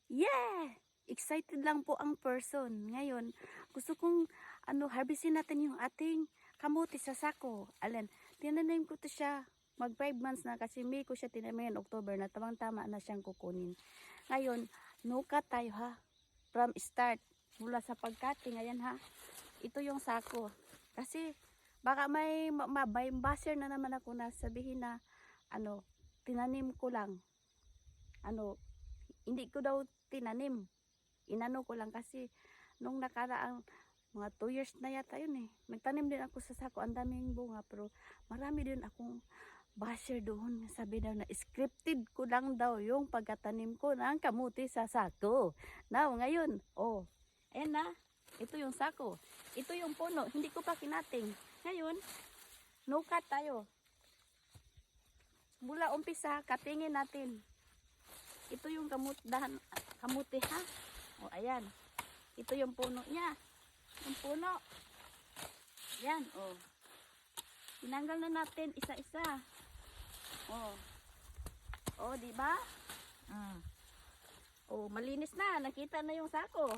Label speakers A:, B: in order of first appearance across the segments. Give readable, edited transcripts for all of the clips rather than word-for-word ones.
A: Yeah! Excited lang po ang person. Ngayon, gusto kong harvestin natin yung ating kamuti sa sako. Alan, tinanim ko to siya. Mag 5 months na kasi May ko siya tinanim, October na tamang-tama na siyang kukunin. Ngayon, no-cut tayo ha. From start, mula sa pagcutting, ayan ha. Ito yung sako. Kasi baka may baser na naman ako na sabihin na tinanim ko lang. Hindi ko daw tinanim. Inano ko lang kasi nung nakaraang mga 2 years na yata yun eh. Nagtanim din ako sa sako, ang daming bunga pero marami din akong basher doon. Sabi daw na scripted ko lang daw yung pagkatanim ko ng kamuti sa sako. Now, ngayon, ayan na. Ito yung sako. Ito yung puno. Hindi ko pa kinating. Ngayon, no cut tayo. Mula umpisa, katingin natin. Ito yung kamuti ha. Ayan. Ito yung puno niya. Yung puno. Ayan, tinanggal na natin isa-isa. Di ba? Malinis na. Nakita na yung sako.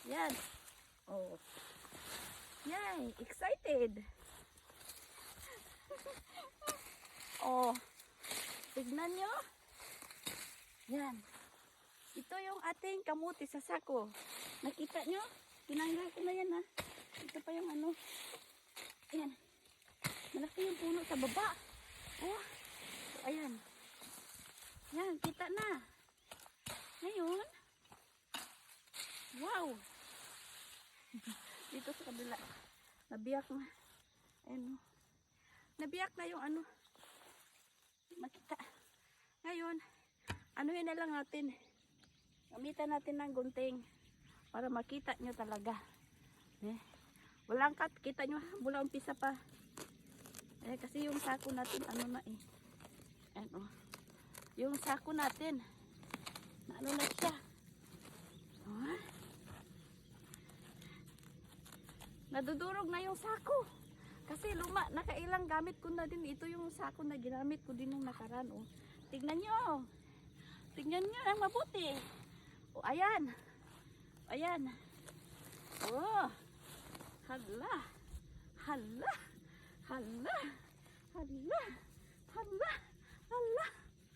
A: Yan. Yay, excited. Tignan nyo. Yan. Ito yung ating kamuti sa sako. Nakita nyo? Tinanggal ko na yan ha. Ito pa yung Ayan. Malaki yung puno sa baba. Ayan. Yan, kita na. Ngayon. Wow. Dito sa kabila. Nabiyak na. Ayan. Nabiyak na yung makita. Ngayon, yun na lang natin. Gamitan natin ng gunting para makita nyo talaga. Walang cut. Kita nyo mula umpisa pa. Kasi yung sako natin yung sako natin na na siya. Nadudurog na yung sako. Kasi luma, nakailang gamit ko na din. Ito yung sako na ginamit ko din nung nakaraan. Tignan nyo. Tignan nyo ang mabuti. Ayan. Ayan. Hala. Hala. Hala. Hala. Hala. Hala.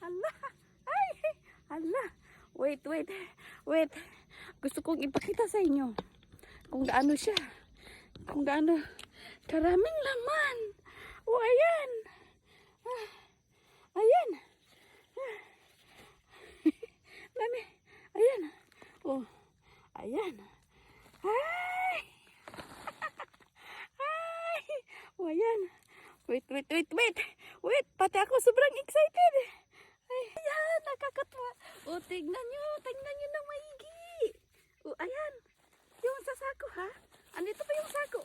A: Hala. Ay. Hala. Wait. Gusto kong ipakita sa inyo kung gaano siya. Kung gaano karaming laman. Ayan. Ayan. Dami. Ayan. Ayan. Ay. Ay. Ayan. Wait. Pati ako sobrang excited. Ay. Ayan. Nakakatuwa. Tignan nyo ng maigi. Ayan. Yung sasako ha. Andito pa yung sako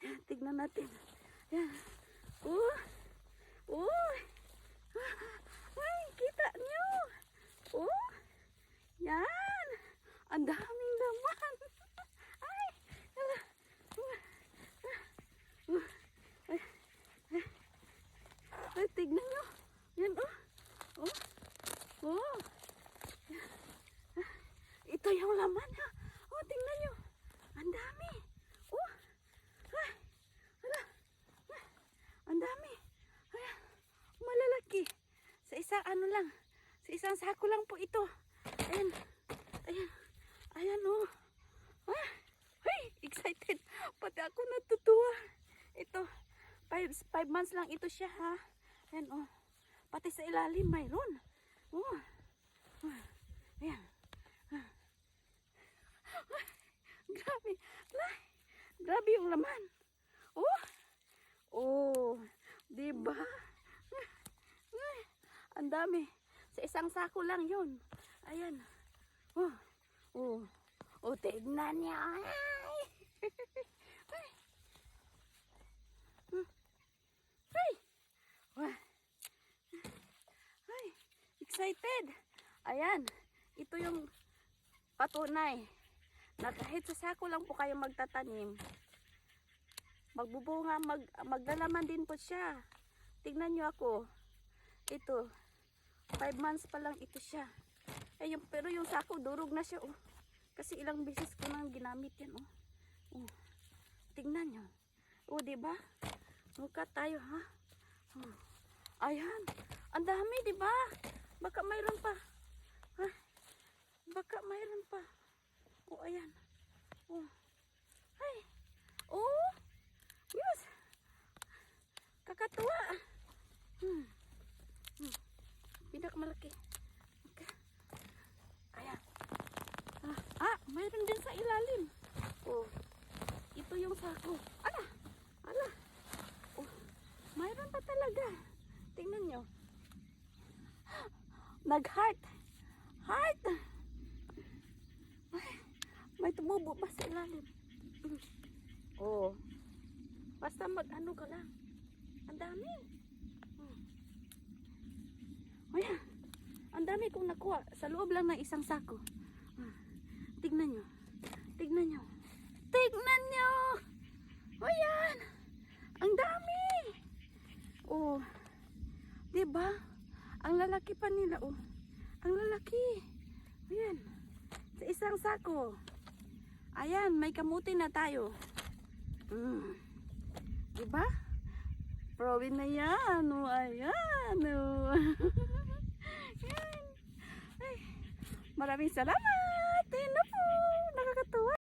A: Ayan. Tignan natin. Ayan. Ay. Kita nyo. Yan. Ang daming laman. Ay. Ay, tignan nyo. Yan Ito yung laman ha. Tignan nyo. Ang dami. Ay. Hala. Ang dami. Ay, malalaki. Sa isang lang. Sa isang sako lang po ito. Ayan. Ayan Ay, excited. Pati ako natutuwa. Ito. 5 months lang ito siya ha. Ayan Pati sa ilalim mayroon. Ayan. Grabe. Grabe yung laman. Diba? Ang dami. Sa isang sako lang yun. Ayan. Tignan niya. Ay, excited. Ayan. Ito yung patunay na kahit sa sako lang po kayo magtatanim, magbubunga, maglalaman din po siya. Tignan nyo ako. Ito. 5 months pa lang ito siya. Pero yung sako, durog na siya, oh. Kasi ilang beses ko nang ginamit yan, oh. Oh. Tingnan nyo. Oh, diba? Mukha tayo, ha? Oh. Ayan. Ang dami, diba? Baka mayroon pa. Ha? Baka mayroon pa. Oh, ayan. Oh. Ay. Oh. Yes. Kakatuwa. Pinakamalaki. Okay. Ayan. Mayroon din sa ilalim. Oh. Ito yung sako. Ala. Ala. Oh. Mayroon pa talaga. Tingnan nyo. Nag-heart. Heart. Ay, may tumubo pa sa ilalim. Oh. Basta mag-ano ka lang. Ang dami. Ayan. Ang dami kong nakuha. Sa loob lang ng isang sako. Tignan nyo. Tignan nyo. Tignan nyo. Ayan. Ang dami. Oh. Diba? Ang lalaki pa nila. Oh. Ang lalaki. Ayan. Sa isang sako. Ayan. May kamuti na tayo. Diba? Proven na yan. Oh, ayan. Oh. Ayan. Ay. Maraming salamat. Tingnan po. Nakakatuwa.